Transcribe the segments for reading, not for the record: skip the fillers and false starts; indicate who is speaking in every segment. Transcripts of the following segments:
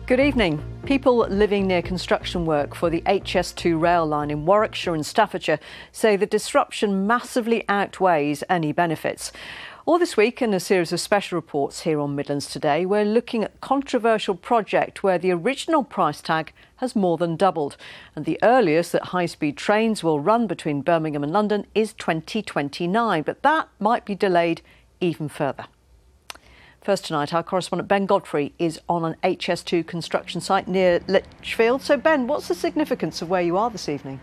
Speaker 1: Good evening. People living near construction work for the HS2 rail line in Warwickshire and Staffordshire say the disruption massively outweighs any benefits. All this week, in a series of special reports here on Midlands Today, we're looking at a controversial project where the original price tag has more than doubled. And the earliest that high-speed trains will run between Birmingham and London is 2029, but that might be delayed even further. First tonight, our correspondent Ben Godfrey is on an HS2 construction site near Lichfield. So Ben, what's the significance of where you are this evening?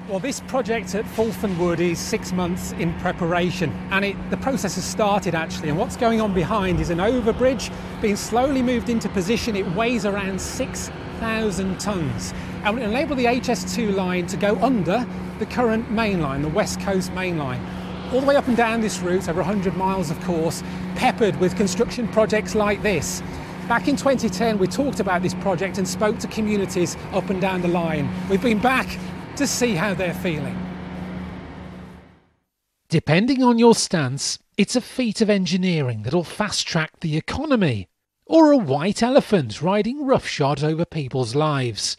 Speaker 2: Well, this project at Fulton Wood is 6 months in preparation, and the process has started actually, and what's going on behind is an overbridge being slowly moved into position. It weighs around 6,000 tonnes and will enable the HS2 line to go under the current main line, the West Coast main line. All the way up and down this route, over 100 miles of course, peppered with construction projects like this. Back in 2010 we talked about this project and spoke to communities up and down the line. We've been back to see how they're feeling.
Speaker 3: Depending on your stance, it's a feat of engineering that'll fast-track the economy, or a white elephant riding roughshod over people's lives.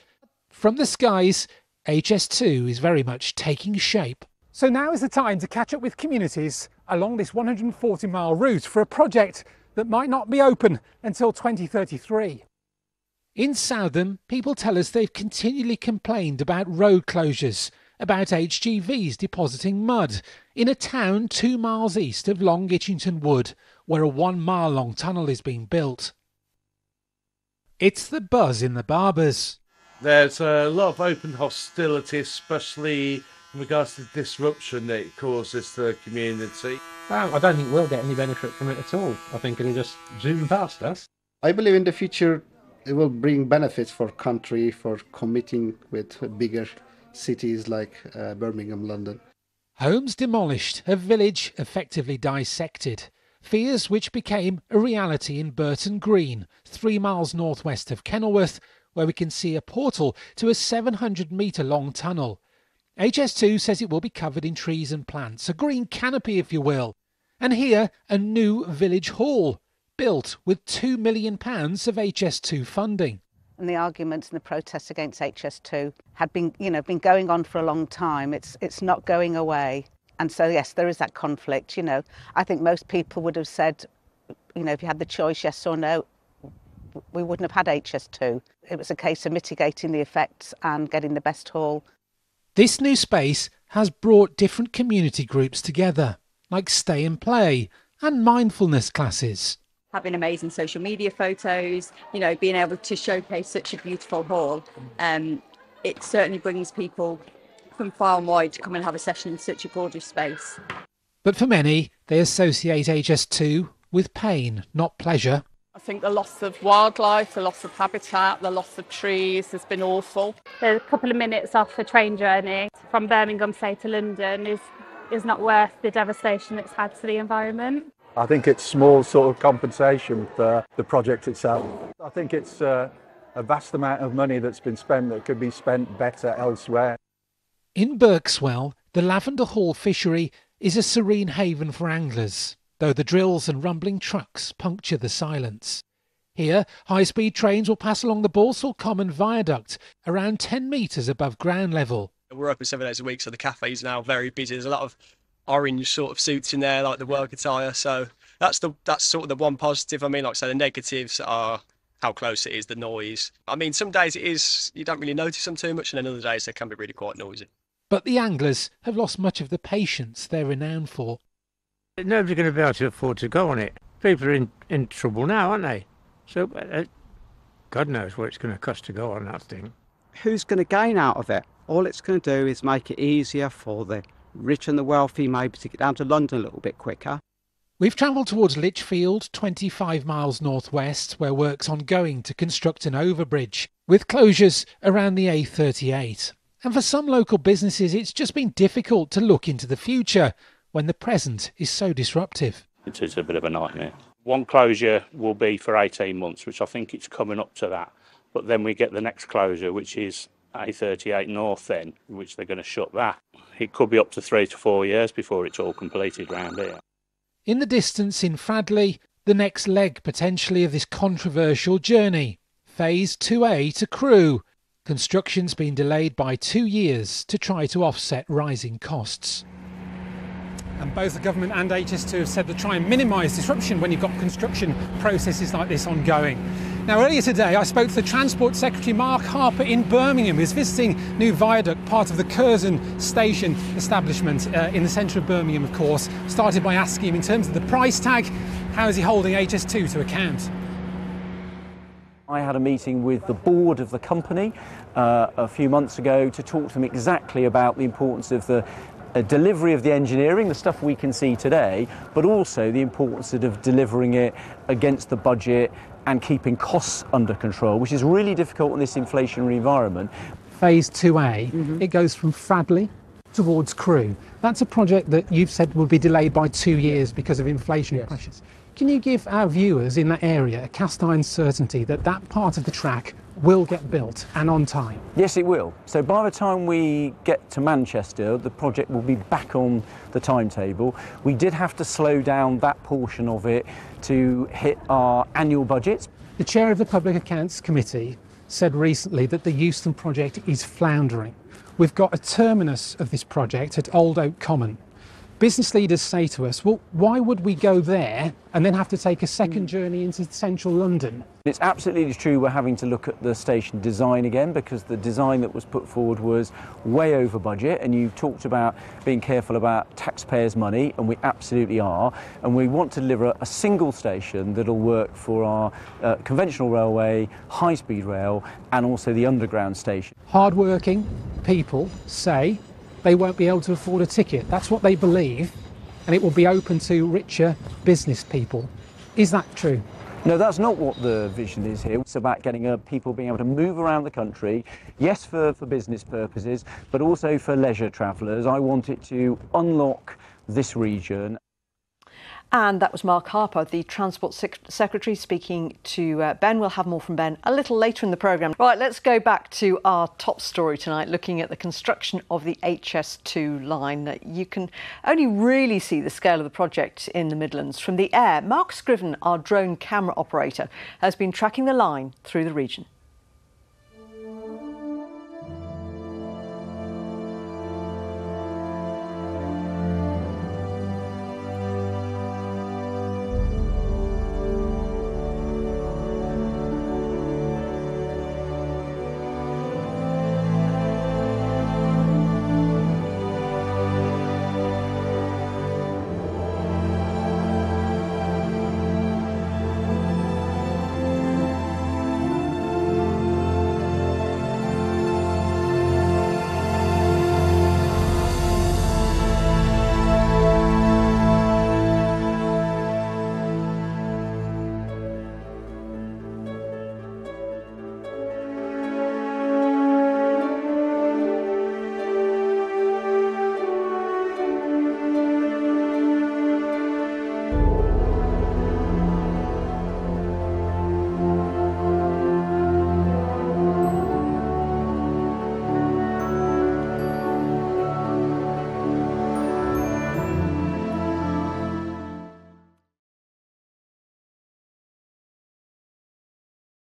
Speaker 3: From the skies, HS2 is very much taking shape.
Speaker 2: So now is the time to catch up with communities along this 140-mile route for a project that might not be open until 2033.
Speaker 3: In Southam, people tell us they've continually complained about road closures, about HGVs depositing mud, in a town 2 miles east of Long Itchington Wood, where a 1 mile long tunnel is being built. It's the buzz in the barbers.
Speaker 4: There's a lot of open hostility, especially in regards to the disruption that it causes to the community.
Speaker 5: I don't think we'll get any benefit from it at all. I think it'll just zoom past us.
Speaker 6: I believe in the future it will bring benefits for country, for committing with bigger cities like Birmingham, London.
Speaker 3: Homes demolished, a village effectively dissected. Fears which became a reality in Burton Green, 3 miles northwest of Kenilworth, where we can see a portal to a 700-metre long tunnel. HS2 says it will be covered in trees and plants, a green canopy if you will. And here, a new village hall, built with £2 million of HS2 funding.
Speaker 7: And the arguments and the protests against HS2 had been going on for a long time. It's not going away. And so, yes, there is that conflict, I think most people would have said, if you had the choice, yes or no, we wouldn't have had HS2. It was a case of mitigating the effects and getting the best hall.
Speaker 3: This new space has brought different community groups together, like Stay and Play and mindfulness classes.
Speaker 8: Having amazing social media photos, being able to showcase such a beautiful hall, it certainly brings people from far and wide to come and have a session in such a gorgeous space.
Speaker 3: But for many, they associate HS2 with pain, not pleasure.
Speaker 9: I think the loss of wildlife, the loss of habitat, the loss of trees has been awful.
Speaker 10: A couple of minutes off a train journey from Birmingham, say, to London is not worth the devastation it's had to the environment.
Speaker 11: I think it's small sort of compensation for the project itself. I think it's a vast amount of money that's been spent that could be spent better elsewhere.
Speaker 3: In Berkswell, the Lavender Hall fishery is a serene haven for anglers, though the drills and rumbling trucks puncture the silence. Here, high-speed trains will pass along the Balsall Common Viaduct, around 10 metres above ground level.
Speaker 12: We're open 7 days a week, so the cafe's now very busy. There's a lot of orange sort of suits in there, like the work attire, so that's sort of the one positive. Like I say, the negatives are how close it is, the noise. Some days you don't really notice them too much, and then other days they can be really quite noisy.
Speaker 3: But the anglers have lost much of the patience they're renowned for.
Speaker 5: Nobody's going to be able to afford to go on it. People are in trouble now, aren't they? So God knows what it's going to cost to go on that thing.
Speaker 13: Who's going to gain out of it? All it's going to do is make it easier for the rich and the wealthy maybe to get down to London a little bit quicker.
Speaker 3: We've travelled towards Lichfield, 25 miles northwest, where work's ongoing to construct an overbridge, with closures around the A38. And for some local businesses, it's just been difficult to look into the future when the present is so disruptive.
Speaker 14: It is a bit of a nightmare. One closure will be for 18 months, which I think it's coming up to that. But then we get the next closure, which is A38 North then, which they're going to shut that. It could be up to 3 to 4 years before it's all completed round here.
Speaker 3: In the distance in Fradley, the next leg potentially of this controversial journey. Phase 2A to Crewe. Construction's been delayed by 2 years to try to offset rising costs.
Speaker 2: And both the government and HS2 have said they try and minimise disruption when you've got construction processes like this ongoing. Now, earlier today I spoke to the Transport Secretary Mark Harper in Birmingham, who's visiting new viaduct, part of the Curzon station establishment in the centre of Birmingham, of course. Started by asking him, in terms of the price tag, how is he holding HS2 to account?
Speaker 15: I had a meeting with the board of the company a few months ago to talk to them exactly about the importance of the delivery of the engineering, the stuff we can see today, but also the importance of delivering it against the budget and keeping costs under control, which is really difficult in this inflationary environment.
Speaker 2: Phase 2A, it goes from Fradley towards Crewe. That's a project that you've said will be delayed by 2 years because of inflationary pressures. Can you give our viewers in that area a cast iron certainty that that part of the track will get built and on time?
Speaker 15: Yes, it will. So by the time we get to Manchester, the project will be back on the timetable. We did have to slow down that portion of it to hit our annual budgets.
Speaker 2: The chair of the Public Accounts Committee said recently that the Euston project is floundering. We've got a terminus of this project at Old Oak Common. Business leaders say to us, well, why would we go there and then have to take a second journey into central London?
Speaker 15: It's absolutely true we're having to look at the station design again, because the design that was put forward was way over budget, and you talked about being careful about taxpayers' money, and we absolutely are, and we want to deliver a single station that'll work for our conventional railway, high-speed rail and also the underground station.
Speaker 2: Hard-working people say they won't be able to afford a ticket. That's what they believe, and it will be open to richer business people. Is that true?
Speaker 15: No, that's not what the vision is here. It's about getting people being able to move around the country, yes, for business purposes, but also for leisure travellers. I want it to unlock this region.
Speaker 1: And that was Mark Harper, the Transport Secretary, speaking to Ben. We'll have more from Ben a little later in the programme. Right, let's go back to our top story tonight, looking at the construction of the HS2 line. You can only really see the scale of the project in the Midlands from the air. Mark Scriven, our drone camera operator, has been tracking the line through the region.